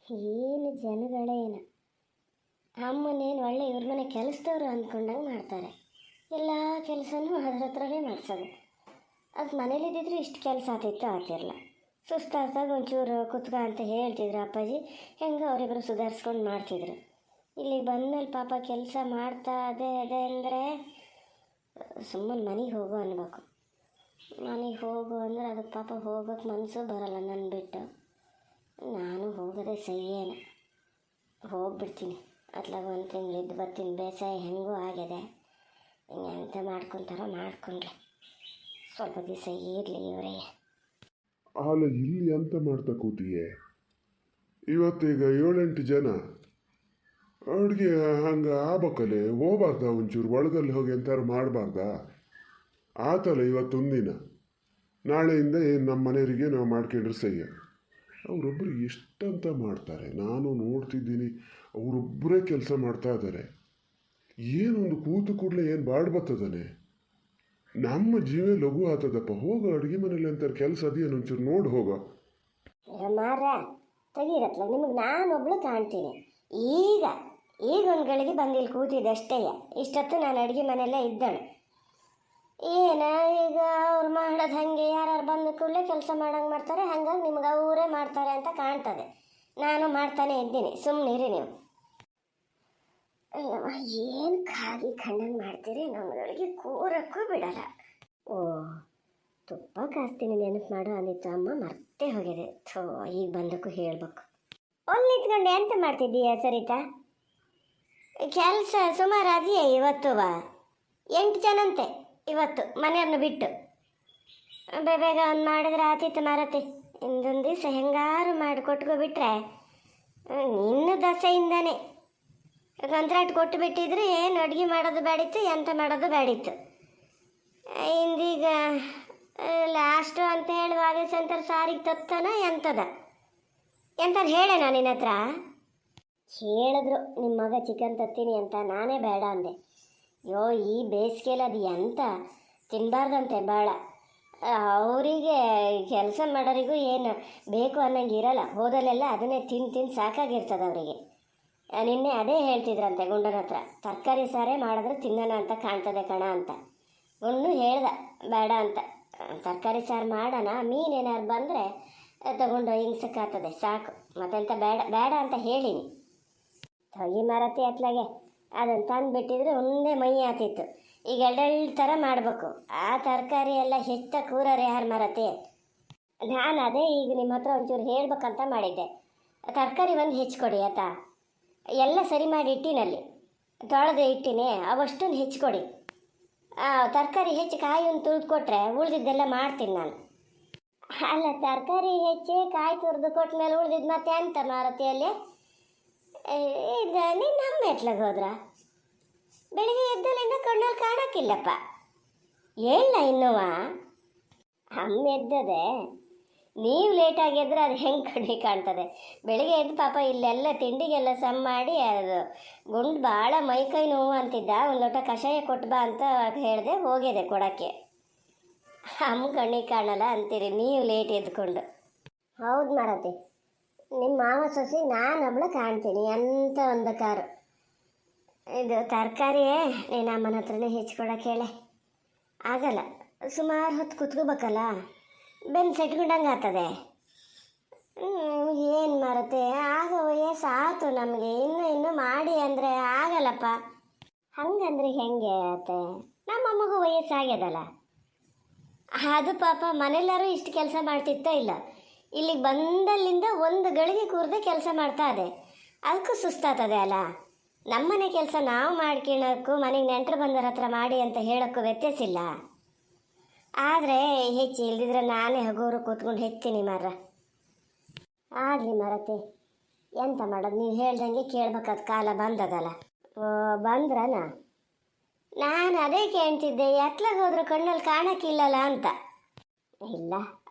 ಏನು ಜನಗಳೇನು ಅಮ್ಮನೇನು ಒಳ್ಳೆ ಇವ್ರ ಮನೆ ಕೆಲಸದವ್ರು ಅಂದ್ಕೊಂಡಂಗೆ ಮಾಡ್ತಾರೆ. ಎಲ್ಲ ಕೆಲಸನೂ ಅದ್ರ ಹತ್ರನೇ ಮಾಡಿಸೋದು. ಅದು ಮನೇಲಿದ್ದಿದ್ರು ಇಷ್ಟು ಕೆಲಸ ಆಗ್ತಿರಲ್ಲ. ಸುಸ್ತಾದಾಗ ಒಂಚೂರು ಕುತ್ಕ ಅಂತ ಹೇಳ್ತಿದ್ರು ಅಪ್ಪಾಜಿ. ಹೆಂಗೆ ಅವರಿಬ್ಬರು ಸುಧಾರಿಸ್ಕೊಂಡು ಮಾಡ್ತಿದ್ರು. ಇಲ್ಲಿಗೆ ಬಂದಮೇಲೆ ಪಾಪ ಕೆಲಸ ಮಾಡ್ತಾ ಅದೇ ಅಂದರೆ ಸುಮ್ಮನೆ ಮನೆಗೆ ಹೋಗು ಅನ್ಬೇಕು. ಮನೆಗೆ ಹೋಗು ಅಂದರೆ ಅದಕ್ಕೆ ಪಾಪ ಹೋಗೋಕ್ಕೆ ಮನಸ್ಸು ಬರೋಲ್ಲ. ನನ್ನ ಬಿಟ್ಟು ನಾನು ಹೋಗೋದೇ ಸಹಿಯೇನೆ. ಹೋಗ್ಬಿಡ್ತೀನಿ. ಅತ್ಲಾಗ 1 ತಿಂಗಳಿದ್ದು ಬರ್ತೀನಿ. ಬೇಸಾಯ ಹೆಂಗೂ ಆಗಿದೆ. ಎಂತ ಮಾಡ್ಕೊತಾರೋ ಮಾಡ್ಕೊಂಡ್ರೆ ಸ್ವಲ್ಪ ದಿವಸ ಇರಲಿ ಇವರೇ. ಅಲ್ಲ, ಇಲ್ಲಿ ಅಂತ ಮಾಡ್ತಾ ಕೂತಿಯೇ? ಇವತ್ತೀಗ 7-8 ಜನ ಅಡುಗೆ ಹಂಗೆ ಆಗ್ಬೇಕಲ್ಲೇ. ಹೋಗ್ಬಾರ್ದ ಒಂಚೂರು ಒಳಗಲ್ಲಿ ಹೋಗಿ ಎಂತಾರು ಮಾಡಬಾರ್ದಾ? ಆತಲ್ಲ ಇವತ್ತೊಂದಿನ. ನಾಳೆಯಿಂದ ಏನು ನಮ್ಮ ಮನೆಯವರಿಗೆ ನಾವು ಮಾಡ್ಕೊಂಡ್ರೆ ಸಹ್ಯ. ಅವರೊಬ್ಬರು ಎಷ್ಟಂತ ಮಾಡ್ತಾರೆ. ನಾನು ನೋಡ್ತಿದ್ದೀನಿ, ಅವರೊಬ್ಬರೇ ಕೆಲಸ ಮಾಡ್ತಾ ಇದ್ದಾರೆ. ಏನೊಂದು ಕೂತು ಕೂಡಲೇ ಏನು ಬಾಡ್ಬತ್ತದಾನೆ. ನಮ್ಮ ಜೀವ ಲಘು ಆತದಪ್ಪ. ಹೋಗೋ ಅಡುಗೆ ಮನೇಲಿ ಅಂತಾರೆ ಕೆಲಸ ಅದೇನು ಒಂಚೂರು ನೋಡಿ ಹೋಗೋ. ಮಾರ ತೆಗೀರತ್ಲ, ನಿಮಗೆ ನಾನೊಬ್ಳು ಕಾಣ್ತೀನಿ. ಈಗ ಒಂದು ಗಳಿಗೆ ಬಂದಿಲ್ಲಿ ಕೂತಿದ್ದೆ ಅಷ್ಟೇ. ಇಷ್ಟೊತ್ತು ನಾನು ಅಡುಗೆ ಮನೆಯಲ್ಲೇ ಇದ್ದಳು. ಏನ ಈಗ ಅವ್ರು ಮಾಡೋದು ಹಾಗೆ ಯಾರು ಬಂದ ಕೂಡಲೇ ಕೆಲಸ ಮಾಡಂಗೆ ಮಾಡ್ತಾರೆ. ಹಂಗಾಗಿ ನಿಮ್ಗೆ ಅವರೇ ಮಾಡ್ತಾರೆ ಅಂತ ಕಾಣ್ತದೆ. ನಾನು ಮಾಡ್ತಾನೆ ಇದ್ದೀನಿ, ಸುಮ್ಮನಿರಿ ನೀವು. ಅಯ್ಯವ್ವ, ಏನು ಖಾಲಿ ಕಣ್ಣಂಗೆ ಮಾಡ್ತೀರಿ. ನಮ್ಮಗಳಿಗೆ ಕೂರಕ್ಕೂ ಬಿಡಲ್ಲ. ಓ, ತುಪ್ಪ ಕಾಸ್ತೀನಿ ನೆನಪು ಮಾಡು ಅಂದಿತ್ತು ಅಮ್ಮ, ಮರ್ತೇ ಹೋಗಿದೆ. ಥೋ, ಈಗ ಬಂದಕ್ಕೂ ಹೇಳ್ಬೇಕು. ಅಲ್ಲಿ ನಿಂತ್ಕೊಂಡು ಎಂತ ಮಾಡ್ತಿದ್ದೀಯ ಸರಿತಾ? ಕೆಲಸ ಸುಮಾರು ಅದೆಯೇ ಇವತ್ತು? 8 ಜನಂತೆ ಇವತ್ತು ಮನೆಯವ್ರನ್ನ ಬಿಟ್ಟು. ಬೇಗ ಒಂದು ಮಾಡಿದ್ರೆ ಆತಿತ್ತು ಮಾರತಿ. ಇನ್ನೊಂದು ದಿವಸ ಹೆಂಗಾರು ಮಾಡಿ ಕೊಟ್ಕೊಬಿಟ್ರೆ ಇನ್ನು ದಸೆಯಿಂದನೇ ಕಂತ್ರಾಟ್ ಕೊಟ್ಟು ಬಿಟ್ಟಿದ್ರೆ ಏನು ಅಡುಗೆ ಮಾಡೋದು ಬೇಡಿತ್ತು, ಎಂತ ಮಾಡೋದು ಬೇಡಿತ್ತು. ಇಂದೀಗ ಲಾಸ್ಟು ಅಂತ ಹೇಳುವಾಗ ಸಂತರ ಸಾರಿಗೆ ತತ್ತನ ಎಂತದ ಹೇಳೆ ನಾನು ನಿನ್ನ ಹತ್ರ. ಹೇಳಿದ್ರು ನಿಮ್ಮ ಮಗ ಚಿಕನ್ ತತ್ತೀನಿ ಅಂತ. ನಾನೇ ಬೇಡ ಅಂದೆ. ಯೋ, ಈ ಬೇಸಿಗೆಯಲ್ಲಿ ಅದು ಎಂತ ತಿನ್ನಬಾರ್ದಂತೆ ಭಾಳ. ಅವರಿಗೆ ಕೆಲಸ ಮಾಡೋರಿಗೂ ಏನು ಬೇಕು ಅನ್ನಂಗೆ ಇರಲ್ಲ. ಹೋದಲ್ಲೆಲ್ಲ ಅದನ್ನೇ ತಿಂದು ಸಾಕಾಗಿರ್ತದೆ ಅವರಿಗೆ. ನಿನ್ನೆ ಅದೇ ಹೇಳ್ತಿದ್ರಂತೆ ಗುಂಡನ ಹತ್ರ. ತರಕಾರಿ ಸಾರೇ ಮಾಡಿದ್ರೆ ತಿನ್ನೋಣ ಅಂತ ಕಾಣ್ತದೆ ಕಣ ಅಂತ. ಗುಂಡು ಹೇಳ್ದ ಬೇಡ ಅಂತ. ತರಕಾರಿ ಸಾರು ಮಾಡೋಣ, ಮೀನೇನಾರು ಬಂದರೆ ತಗೊಂಡು ಹಿಂಗ್ಸಕ್ಕಾಗ್ತದೆ ಸಾಕು, ಮತ್ತೆಂತ ಬೇಡ ಅಂತ ಹೇಳೀನಿ. ಹೊಗೆ ಮಾರತಿ ಅತ್ಲಾಗೆ ಅದನ್ನು ತಂದು ಬಿಟ್ಟಿದ್ರೆ ಒಂದೇ ಮೈ ಆತಿತ್ತು. ಈಗ 2 ಥರ ಮಾಡಬೇಕು. ಆ ತರಕಾರಿ ಎಲ್ಲ ಹೆಚ್ಚ ಕೂರರೆ ಯಾರು ಮಾರತಿ? ನಾನು ಅದೇ ಈಗ ನಿಮ್ಮ ಹತ್ರ ಒಂಚೂರು ಹೇಳ್ಬೇಕಂತ ಮಾಡಿದ್ದೆ. ತರಕಾರಿ ಒಂದು ಹೆಚ್ಚಿಕೊಡಿ ಆಯ್ತಾ? ಎಲ್ಲ ಸರಿ ಮಾಡಿ ಇಟ್ಟಿನಲ್ಲಿ ತೊಳೆದು ಇಟ್ಟಿನಿ, ಅವಷ್ಟನ್ನು ಹೆಚ್ಚಿಕೊಡಿ. ತರಕಾರಿ ಹೆಚ್ಚು ಕಾಯಿ ಒಂದು ತುಳಿದು ಕೊಟ್ಟರೆ ಉಳಿದಿದ್ದೆಲ್ಲ ಮಾಡ್ತೀನಿ ನಾನು. ಅಲ್ಲ, ತರಕಾರಿ ಹೆಚ್ಚಿ ಕಾಯಿ ತುರಿದು ಕೊಟ್ಟ ಮೇಲೆ ಉಳಿದಿದ್ದು ಮತ್ತೆ ಎಂತ ಮಾರತಿಯಲ್ಲಿ? ಈಗ ನೀನು ನಮ್ಮ ಎತ್ಲಾಗ ಹೋದ್ರ ಬೆಳಿಗ್ಗೆ ಎದ್ದಲಿಂದ ಕಣ್ಣಲ್ಲಿ ಕಾಣೋಕ್ಕಿಲ್ಲಪ್ಪ. ಹೇಳ ಇನ್ನುವ ಅಮ್ಮ ಎದ್ದದೆ. ನೀವು ಲೇಟಾಗಿ ಎದ್ರೆ ಅದು ಹೆಂಗೆ ಕಣ್ಣಿ ಕಾಣ್ತದೆ? ಬೆಳಿಗ್ಗೆ ಎದ್ದು ಪಾಪ ಇಲ್ಲೆಲ್ಲ ತಿಂಡಿಗೆಲ್ಲ ಸಮ್ ಮಾಡಿ ಅದು ಗುಂಡು ಭಾಳ ಮೈಕೈ ನೋವು ಅಂತಿದ್ದ. ಒಂದು ಲೋಟ ಕಷಾಯ ಕೊಟ್ಟು ಬಾ ಅಂತ ಹೇಳಿದೆ, ಹೋಗಿದೆ ಕೊಡೋಕ್ಕೆ. ಅಮ್ಮ ಕಣ್ಣಿಗೆ ಕಾಣಲ್ಲ ಅಂತೀರಿ ನೀವು ಲೇಟ್ ಎದ್ಕೊಂಡು. ಹೌದು ಮಾರತಿ, ನಿಮ್ಮ ಮಾವ ಸೊಸೆಗೆ ನಾನೊಬ್ಳು ಕಾಣ್ತೀನಿ ಎಂಥ ಒಂದು ಕಾರು. ಇದು ತರಕಾರಿಯೇ ನೀನು ಅಮ್ಮನ ಹತ್ರನೇ ಹೆಚ್ಚಿಕೊಡಕ್ಕೆ ಹೇಳೆ. ಆಗಲ್ಲ, ಸುಮಾರು ಹೊತ್ತು ಕುತ್ಕೋಬೇಕಲ್ಲ, ಬೆನ್ನು ಸೆಟ್ಕೊಂಡಂಗೆ ಆಗ್ತದೆ. ಏನು ಮಾರತ್ತೆ, ಆಗ ವಯಸ್ಸು ಆಯ್ತು ನಮಗೆ. ಇನ್ನೂ ಮಾಡಿ ಅಂದರೆ ಆಗಲ್ಲಪ್ಪ. ಹಂಗಂದ್ರೆ ಹೆಂಗೆ ಆತೆ? ನಮ್ಮಮ್ಮಗೂ ವಯಸ್ಸಾಗ್ಯದಲ್ಲ. ಅದು ಪಾಪ ಮನೆಯಲ್ಲರೂ ಇಷ್ಟು ಕೆಲಸ ಮಾಡ್ತಿತ್ತೋ ಇಲ್ಲ. ಇಲ್ಲಿಗೆ ಬಂದಲ್ಲಿಂದ 1 ಗಳಿಗೆ ಕೂರದೆ ಕೆಲಸ ಮಾಡ್ತಾ ಇದೆ. ಅದಕ್ಕೂ ಸುಸ್ತಾಗ್ತದೆ ಅಲ್ಲ. ನಮ್ಮನೆ ಕೆಲಸ ನಾವು ಮಾಡ್ಕೊಳ್ಳೋಕ್ಕೂ ಮನೆಗೆ ನೆಂಟರು ಬಂದರ ಹತ್ರ ಮಾಡಿ ಅಂತ ಹೇಳೋಕ್ಕೂ ವ್ಯತ್ಯಾಸ ಇಲ್ಲ. ಆದರೆ ಹೆಚ್ಚು ಇಲ್ದಿದ್ರೆ ನಾನೇ ಹಗೋರು ಕೂತ್ಕೊಂಡು ಹೆಚ್ಚಿನಿ ಮಾರ. ಆಗಲಿ ಮಾರತಿ, ಎಂತ ಮಾಡೋದು? ನೀವು ಹೇಳ್ದಂಗೆ ಕೇಳ್ಬೇಕಾದ ಕಾಲ ಬಂದದಲ್ಲ. ಬಂದ್ರನ? ನಾನು ಅದೇ ಕೇಳ್ತಿದ್ದೆ, ಎತ್ಲಾಗ ಹೋದ್ರು ಕಣ್ಣಲ್ಲಿ ಕಾಣೋಕ್ಕಿಲ್ಲಲ್ಲ ಅಂತ. ಇಲ್ಲ,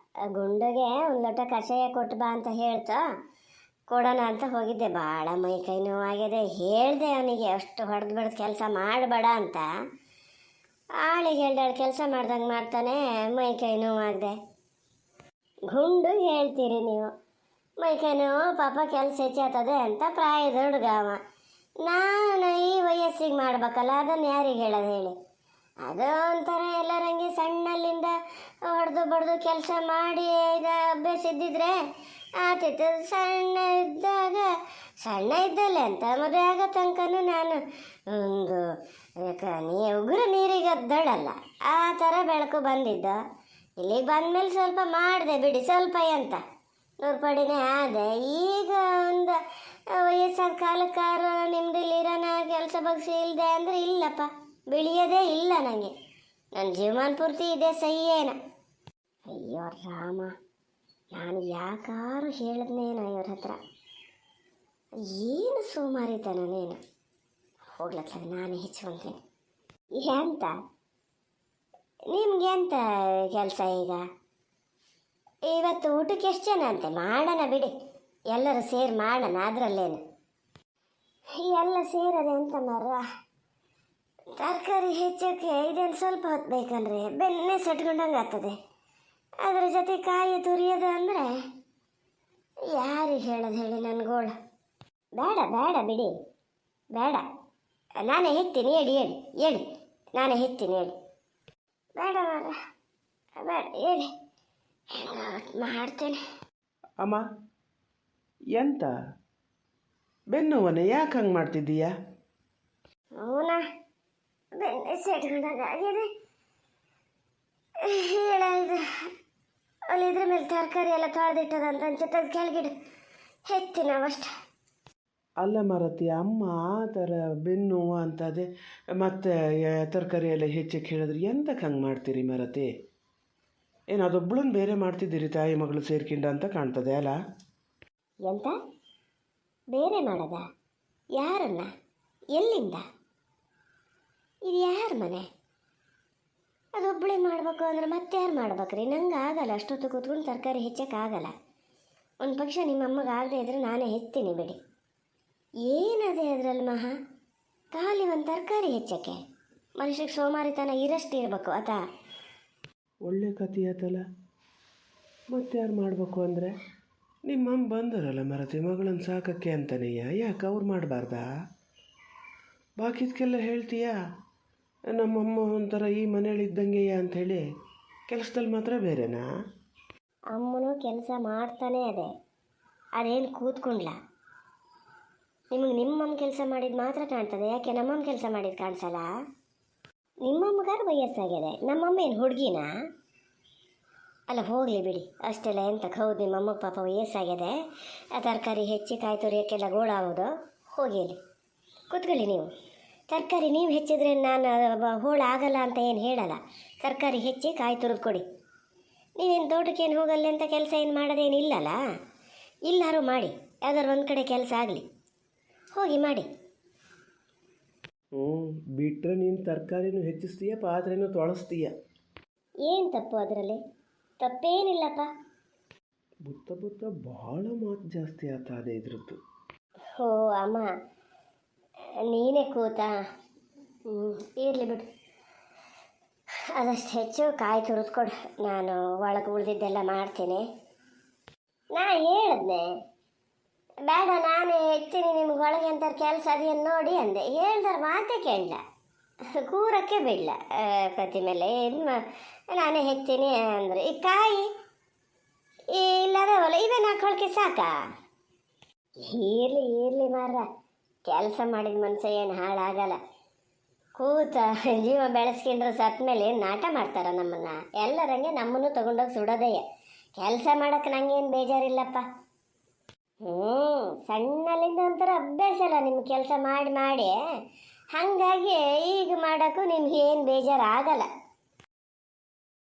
ಗುಂಡಿಗೆ ಒಂದು ಲೋಟ ಕಷಾಯ ಕೊಟ್ಟು ಬಾ ಅಂತ ಹೇಳ್ತಾ ಕೊಡೋಣ ಅಂತ ಹೋಗಿದ್ದೆ. ಭಾಳ ಮೈ ಕೈ ನೋವಾಗಿದೆ. ಹೇಳಿದೆ ಅವನಿಗೆ ಅಷ್ಟು ಹೊಡೆದು ಕೆಲಸ ಮಾಡಬೇಡ ಅಂತ. ಆಳಿಗೆ ಹೇಳ್ದಾಳು ಕೆಲಸ ಮಾಡ್ದಂಗೆ ಮಾಡ್ತಾನೆ, ಮೈ ಕೈ ನೋವಾಗಿದೆ. ಗುಂಡು ಹೇಳ್ತೀರಿ ನೀವು, ಮೈಕೇನು ಪಾಪ ಕೆಲಸ ಹೆಚ್ಚಾಗ್ತದೆ ಅಂತ ಪ್ರಾಯದ ಹುಡುಗ ಅವ. ನಾನು ಈ ವಯಸ್ಸಿಗೆ ಮಾಡ್ಬೇಕಲ್ಲ, ಅದನ್ನು ಯಾರಿಗೆ ಹೇಳೋದು ಹೇಳಿ. ಅದು ಒಂಥರ ಎಲ್ಲರಂಗೆ ಸಣ್ಣಲ್ಲಿಂದ ಹೊಡೆದು ಬಡ್ದು ಕೆಲಸ ಮಾಡಿ ಇದು ಅಭ್ಯಾಸ ಇದ್ದಿದ್ರೆ ಆತಿತ್ತು. ಸಣ್ಣ ಇದ್ದಲ್ಲೇ ಅಂತ ಮದುವೆ ಆಗೋ ತನಕನೂ ನಾನು ಒಂದು ಉಗುರು ನೀರಿಗೆ ಅದ್ದಳಲ್ಲ ಆ ಥರ ಬೆಳಕು ಬಂದಿದ್ದ. ಇಲ್ಲಿಗೆ ಬಂದಮೇಲೆ ಸ್ವಲ್ಪ ಮಾಡಿದೆ ಬಿಡಿ, ಸ್ವಲ್ಪ ಅಂತ ನೂರ್ಪಡಿನೇ ಆದೆ. ಈಗ ಒಂದು ವಯಸ್ಸಾದ ಕಾಲಕ್ಕಾರ ನಿಮ್ದಿಲ್ಲಿರೋಣ ಕೆಲಸ ಬಗ್ಸಿ ಇಲ್ಲದೆ ಅಂದರೆ ಇಲ್ಲಪ್ಪ, ಬೆಳೆಯೋದೇ ಇಲ್ಲ ನನಗೆ. ನನ್ನ ಜೀವಮಾನ ಪೂರ್ತಿ ಇದೆ ಸಹಿಯೇನ. ಅಯ್ಯೋ ರಾಮ, ನಾನು ಯಾಕಾರು ಹೇಳಿದ್ನೇನೋ ಇವ್ರ ಹತ್ರ. ಏನು ಸೋಮಾರಿತನೇನು. ಹೋಗ್ಲತ್ತಾಗ ನಾನೇ ಹೆಚ್ಚುವಂತೇನೆ. ಎಂತ ನಿಮ್ಗೆ ಎಂತ ಕೆಲಸ ಈಗ? ಇವತ್ತು ಊಟಕ್ಕೆ ಎಷ್ಟು ಜನ ಅಂತೆ? ಮಾಡೋಣ ಬಿಡಿ, ಎಲ್ಲರೂ ಸೇರಿ ಮಾಡೋಣ, ಅದರಲ್ಲೇನು. ಎಲ್ಲ ಸೇರದೆ ಅಂತ ಮರ. ತರಕಾರಿ ಹೆಚ್ಚೋಕ್ಕೆ ಇದೇನು ಸ್ವಲ್ಪ ಹೊತ್ತು ಬೇಕಂದ್ರೆ ಬೆನ್ನೆ ಸಟ್ಕೊಂಡಂಗೆ ಆಗ್ತದೆ. ಅದ್ರ ಜೊತೆ ಕಾಯಿ ತುರಿಯೋದು ಅಂದರೆ ಯಾರಿಗೆ ಹೇಳೋದು ಹೇಳಿ ನನಗೋಳು. ಬೇಡ ಬೇಡ ಬಿಡಿ, ಬೇಡ, ನಾನೇ ಹೆಚ್ಚಿನಿ. ಹೇಳಿ ಹೇಳಿ ಹೇಳಿ, ನಾನೇ ಹೆಚ್ಚಿನಿ ಹೇಳಿ. ಬೇಡ ಮಾರ, ಬೇಡ ಹೇಳಿ, ಮಾಡ್ತೇನೆ. ಅಮ್ಮ, ಎಂತ ಬೆನ್ನುವನೆ ಯಾಕೆ ಹಂಗೆ ಮಾಡ್ತಿದ್ದೀಯಾ? ಅವನಾ ಬೆನ್ನೆ ಸೆಟ್ಕೊಂಡಾಗ ಆಗಿದೆ. ಹೇಳ ಇದು ಅಲ್ಲಿ ಇದ್ರ ಮೇಲೆ ತರಕಾರಿ ಎಲ್ಲ ತೊಳೆದಿಟ್ಟದಂತ ಅನ್ಸುತ್ತೆ, ಅದು ಕೆಳಗಿಡು ಹೆಚ್ಚು ನಾವಷ್ಟು. ಅಲ್ಲ ಮರತಿ, ಅಮ್ಮ ಆ ಥರ ಬೆನ್ನು ಅಂತದೆ ಮತ್ತು ತರಕಾರಿ ಎಲ್ಲ ಹೆಚ್ಚಕ್ಕೆ ಹೇಳಿದ್ರೆ ಎಂತಕ್ಕೆ ಹಂಗೆ ಮಾಡ್ತೀರಿ ಮರತಿ? ಏನು ಅದೊಬ್ಬಳನ್ನ ಬೇರೆ ಮಾಡ್ತಿದ್ದೀರಿ ತಾಯಿ ಮಗಳು ಸೇರ್ಕೊಂಡ ಅಂತ ಕಾಣ್ತದೆ ಅಲ್ಲ? ಎಂತ ಬೇರೆ ಮಾಡೋದ? ಯಾರನ್ನ? ಎಲ್ಲಿಂದ? ಇದು ಯಾರ ಮನೆ? ಅದೊಬ್ಬಳೇ ಮಾಡಬೇಕು ಅಂದ್ರೆ ಮತ್ತೆ ಯಾರು ಮಾಡ್ಬೇಕ್ರಿ? ನಂಗೆ ಆಗಲ್ಲ, ಅಷ್ಟೊತ್ತು ಕೂತ್ಕೊಂಡು ತರಕಾರಿ ಹೆಚ್ಚಕ್ಕಾಗಲ್ಲ. ಒಂದು ಪಕ್ಷ ನಿಮ್ಮ ಅಮ್ಮಗೆ ಆಗದೆ ಇದ್ರೆ ನಾನೇ ಹೆಚ್ಚತೀನಿ ಬಿಡಿ. ಏನದೇ ಅದರಲ್ಲಿ ಮಹಾ? ಖಾಲಿ ಒಂದು ತರಕಾರಿ ಹೆಚ್ಚಕ್ಕೆ ಮನುಷ್ಯಗೆ ಸೋಮಾರಿತನ ಇರಷ್ಟು ಇರಬೇಕು ಆತ. ಒಳ್ಳೆ ಕಥೆ ಆತಲ್ಲ. ಮತ್ತೆ ಯಾರು ಮಾಡಬೇಕು ಅಂದರೆ ನಿಮ್ಮಮ್ಮ ಬಂದರಲ್ಲ ಮರತಿ, ಮಗಳನ್ನ ಸಾಕಕ್ಕೆ ಅಂತನೆಯ, ಯಾಕೆ ಅವ್ರು ಮಾಡಬಾರ್ದಾ? ಬಾಕಿದಕ್ಕೆಲ್ಲ ಹೇಳ್ತೀಯಾ ನಮ್ಮಮ್ಮ ಒಂಥರ ಈ ಮನೇಲಿದ್ದಂಗೆಯ ಅಂಥೇಳಿ, ಕೆಲಸದಲ್ಲಿ ಮಾತ್ರ ಬೇರೆನಾ? ಅಮ್ಮನೂ ಕೆಲಸ ಮಾಡ್ತಾನೇ ಅದೇ, ಅದೇನು ಕೂತ್ಕೊಂಡ್ಲ. ನಿಮಗೆ ನಿಮ್ಮಮ್ಮ ಕೆಲಸ ಮಾಡಿದ್ದು ಮಾತ್ರ ಕಾಣ್ತದೆ, ಯಾಕೆ ನಮ್ಮಮ್ಮ ಕೆಲಸ ಮಾಡಿದ್ದು ಕಾಣಿಸಲ್ಲ? ನಿಮ್ಮಮ್ಮಗಾರ ವಯಸ್ಸಾಗಿದೆ, ನಮ್ಮಮ್ಮ ಏನು ಹುಡುಗಿನಾ? ಅಲ್ಲ ಹೋಗಲಿ ಬಿಡಿ, ಅಷ್ಟೆಲ್ಲ ಎಂತಕ್ಕೆ. ಹೌದು ನಿಮ್ಮಮ್ಮಗೆ ಪಾಪ ವಯಸ್ಸಾಗಿದೆ, ಆ ತರಕಾರಿ ಹೆಚ್ಚಿ ಕಾಯಿ ತುರಿಯೋಕ್ಕೆಲ್ಲ ಗೋಳಾಗೋದು. ಹೋಗಿಲಿ ಕೂತ್ಕೊಳ್ಳಿ ನೀವು. ತರಕಾರಿ ನೀವು ಹೆಚ್ಚಿದ್ರೆ ನಾನು ಹೋಳು ಆಗಲ್ಲ ಅಂತ ಏನು ಹೇಳಲ್ಲ. ತರಕಾರಿ ಹೆಚ್ಚಿ ಕಾಯಿ ತುರಿದು ಕೊಡಿ. ನೀವೇನು ತೋಟಕ್ಕೇನು ಹೋಗಲ್ಲ ಅಂತ ಕೆಲಸ ಏನು ಮಾಡೋದೇನಿಲ್ಲಲ್ಲ. ಇಲ್ಲಾರು ಮಾಡಿ, ಯಾವ್ದಾರು ಒಂದು ಕಡೆ ಕೆಲಸ ಆಗಲಿ, ಹೋಗಿ ಮಾಡಿ. ಬಿಟ್ಟರೆ ನೀನು ತರಕಾರಿನೂ ಹೆಚ್ಚಿಸ್ತೀಯ, ಪಾತ್ರೆನೂ ತೊಳಸ್ತೀಯ. ಏನು ತಪ್ಪು ಅದರಲ್ಲಿ? ತಪ್ಪೇನಿಲ್ಲಪ್ಪ. ಬುತ್ತ ಭಾಳ ಮಾತು ಜಾಸ್ತಿ ಆಗ್ತದೆ ಇದ್ರದ್ದು. ಓ ಅಮ್ಮ, ನೀನೇ ಕೂತಾ? ಇರಲಿ ಬಿಡು, ಅದಷ್ಟು ಹೆಚ್ಚು ಕಾಯಿ ತುರಿದು ಕೊಡು, ನಾನು ಒಳಗೆ ಉಳಿದಿದ್ದೆಲ್ಲ ಮಾಡ್ತೀನಿ. ನಾ ಹೇಳಿದ್ನೆ ಬೇಡ ನಾನೇ ಹೆಚ್ಚಿನಿ, ನಿಮ್ಗೆ ಒಳಗೆ ಅಂತಾರೆ ಕೆಲಸ ಅದೇನು ನೋಡಿ ಅಂದೆ. ಹೇಳ್ದಾರ ಮಾತೇ ಕೇಳಲ್ಲ, ಕೂರಕ್ಕೆ ಬಿಡಲ ಕತ್ತಿ ಮೇಲೆ. ನಾನೇ ಹೆಚ್ಚಿನಿ ಅಂದರೆ ಈ ಕಾಯಿ ಇಲ್ಲದವಲ್ಲ ಇವೇನು ಹಾಕೊಳಕ್ಕೆ ಸಾಕಾ? ಇರಲಿ ಮಾರ, ಕೆಲಸ ಮಾಡಿದ ಮನುಷ್ಯ ಏನು ಹಾಳಾಗಲ್ಲ. ಕೂತ ಜೀವ ಬೆಳೆಸ್ಕೊಂಡ್ರೆ ಸತ್ತ ಮೇಲೆ ಏನು ನಾಟ ಮಾಡ್ತಾರ ನಮ್ಮನ್ನು? ಎಲ್ಲರಂಗೆ ನಮ್ಮನ್ನು ತೊಗೊಂಡೋಗಿ ಸುಡೋದಯ್ಯ. ಕೆಲಸ ಮಾಡೋಕ್ಕೆ ನಂಗೇನು ಬೇಜಾರಿಲ್ಲಪ್ಪ. ಸಣ್ಣಲ್ಲಿಂದ ಒಂಥರ ಅಭ್ಯಾಸ ಅಲ್ಲ ನಿಮ್ಗೆ ಕೆಲಸ ಮಾಡಿ ಮಾಡಿ, ಹಾಗಾಗಿ ಈಗ ಮಾಡೋಕ್ಕೂ ನಿಮ್ಗೆ ಏನು ಬೇಜಾರು ಆಗಲ್ಲ.